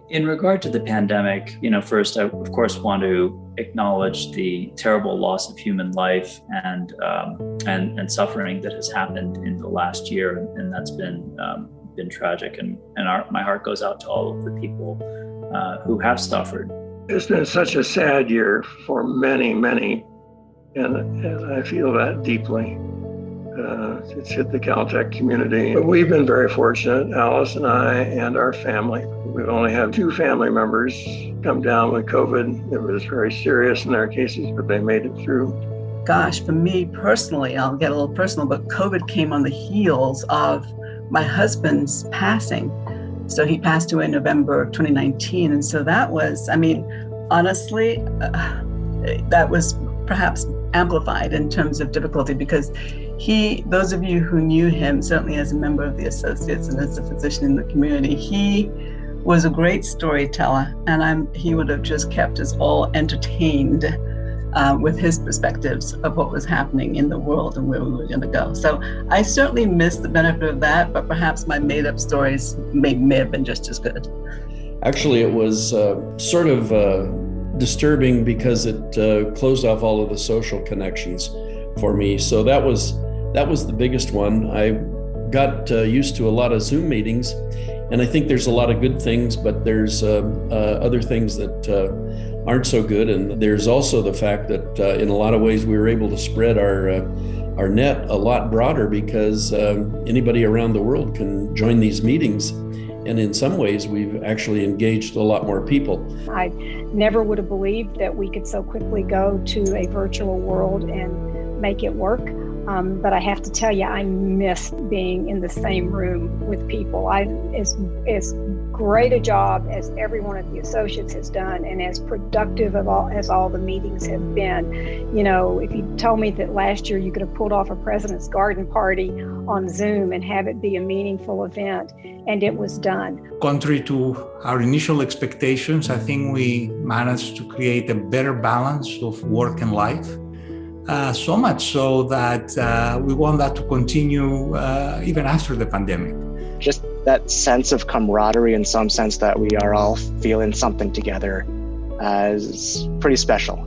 In regard to the pandemic, first I of course want to acknowledge the terrible loss of human life and suffering that has happened in the last year, and that's been tragic. And my heart goes out to all of the people who have suffered. It's been such a sad year for many, many, and I feel that deeply. It's hit the Caltech community. But we've been very fortunate, Alice and I and our family. We've only had 2 family members come down with COVID. It was very serious in their cases, but they made it through. Gosh, for me personally, I'll get a little personal, but COVID came on the heels of my husband's passing. So he passed away in November of 2019. And so that was, honestly, that was perhaps amplified in terms of difficulty, because those of you who knew him, certainly as a member of the associates and as a physician in the community, he was a great storyteller, and he would have just kept us all entertained with his perspectives of what was happening in the world and where we were going to go. So I certainly missed the benefit of that, but perhaps my made-up stories may have been just as good. Actually, it was sort of disturbing because it closed off all of the social connections for me. So that was the biggest one. I got used to a lot of Zoom meetings, and I think there's a lot of good things, but there's other things that aren't so good. And there's also the fact that in a lot of ways we were able to spread our net a lot broader, because anybody around the world can join these meetings. And in some ways, we've actually engaged a lot more people. I never would have believed that we could so quickly go to a virtual world and make it work. But I have to tell you, I miss being in the same room with people. As great a job as every one of the associates has done, and as productive as all the meetings have been. If you told me that last year you could have pulled off a President's Garden Party on Zoom and have it be a meaningful event, and it was done. Contrary to our initial expectations, I think we managed to create a better balance of work and life. So much so that we want that to continue even after the pandemic. Just that sense of camaraderie, in some sense that we are all feeling something together, is pretty special.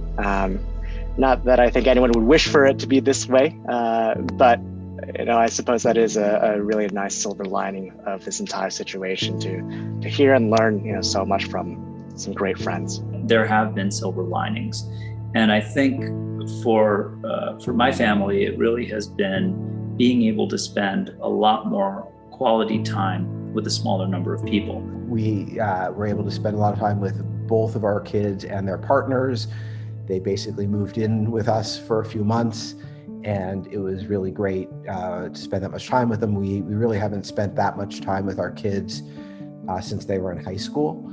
Not that I think anyone would wish for it to be this way, but I suppose that is a really nice silver lining of this entire situation, to hear and learn so much from some great friends. There have been silver linings, and I think for my family, it really has been being able to spend a lot more quality time with a smaller number of people. We were able to spend a lot of time with both of our kids and their partners. They basically moved in with us for a few months, and it was really great to spend that much time with them. We really haven't spent that much time with our kids since they were in high school.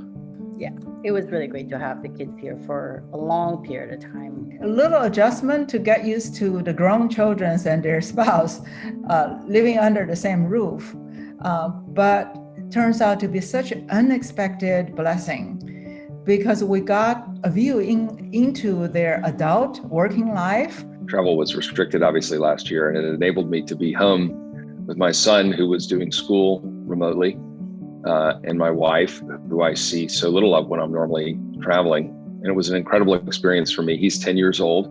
Yeah, it was really great to have the kids here for a long period of time. A little adjustment to get used to the grown children and their spouse living under the same roof, but it turns out to be such an unexpected blessing, because we got a view into their adult working life. Travel was restricted obviously last year, and it enabled me to be home with my son, who was doing school remotely, and my wife, who I see so little of when I'm normally traveling. And it was an incredible experience for me. He's 10 years old.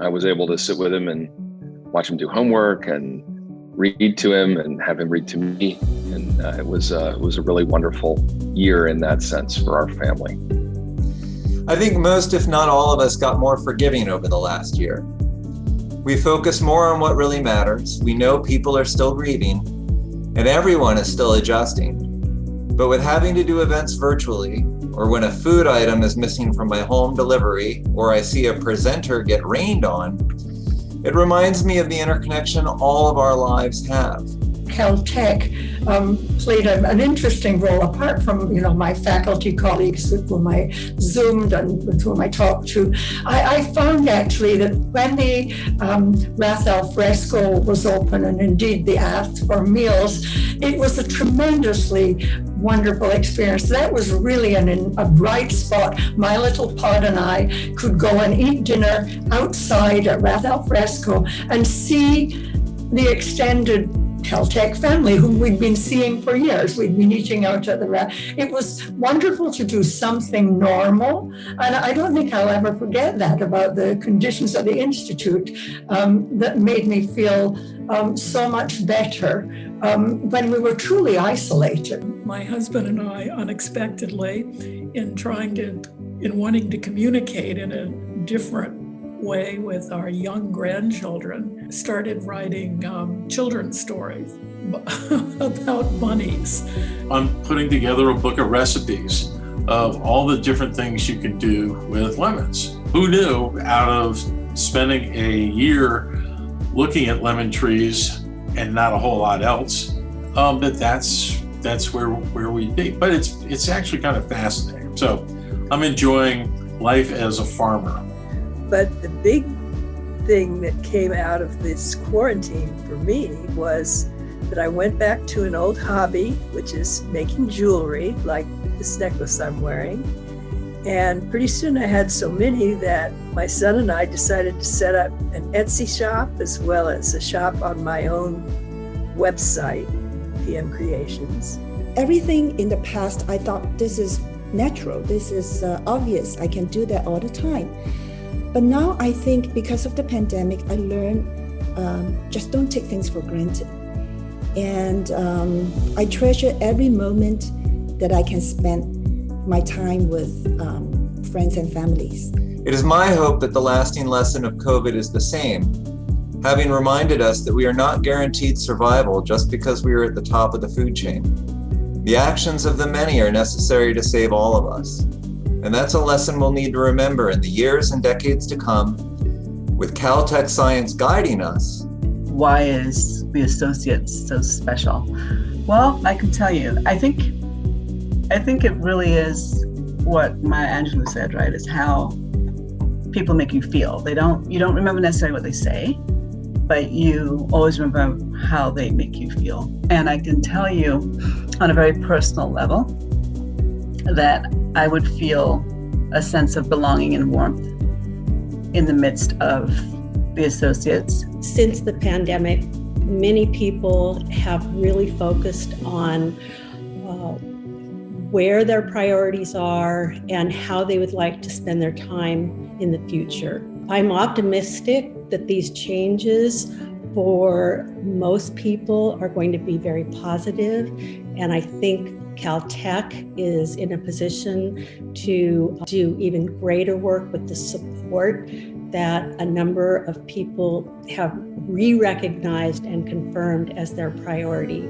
I was able to sit with him and watch him do homework and read to him and have him read to me. And it was a really wonderful year in that sense for our family. I think most, if not all of us, got more forgiving over the last year. We focus more on what really matters. We know people are still grieving, and everyone is still adjusting. But with having to do events virtually, or when a food item is missing from my home delivery, or I see a presenter get rained on, it reminds me of the interconnection all of our lives have. Caltech played an interesting role, apart from my faculty colleagues with whom I Zoomed and with whom I talked to. I found actually that when the Wrath al Fresco was open, and indeed the Ask for Meals, it was a tremendously wonderful experience. That was really a bright spot. My little pod and I could go and eat dinner outside at Wrath al Fresco and see the extended Caltech family whom we'd been seeing for years. We'd been eating out at the it was wonderful to do something normal. And I don't think I'll ever forget that about the conditions at the Institute that made me feel so much better when we were truly isolated. My husband and I unexpectedly, in wanting to communicate in a different way with our young grandchildren, started writing children's stories about bunnies. I'm putting together a book of recipes of all the different things you can do with lemons. Who knew, out of spending a year looking at lemon trees and not a whole lot else, that's where we'd be. But it's actually kind of fascinating. So I'm enjoying life as a farmer. But the big thing that came out of this quarantine for me was that I went back to an old hobby, which is making jewelry, like this necklace I'm wearing. And pretty soon I had so many that my son and I decided to set up an Etsy shop as well as a shop on my own website, PM Creations. Everything in the past, I thought this is natural, this is obvious, I can do that all the time. But now I think because of the pandemic, I learned just don't take things for granted. And I treasure every moment that I can spend my time with friends and families. It is my hope that the lasting lesson of COVID is the same, having reminded us that we are not guaranteed survival just because we are at the top of the food chain. The actions of the many are necessary to save all of us. And that's a lesson we'll need to remember in the years and decades to come, with Caltech science guiding us. Why is the Associates so special? Well, I can tell you, I think it really is what Maya Angelou said, right? Is how people make you feel. You don't remember necessarily what they say, but you always remember how they make you feel. And I can tell you on a very personal level that I would feel a sense of belonging and warmth in the midst of the Associates. Since the pandemic, many people have really focused on where their priorities are and how they would like to spend their time in the future. I'm optimistic that these changes for most people are going to be very positive, and I think Caltech is in a position to do even greater work with the support that a number of people have re-recognized and confirmed as their priority.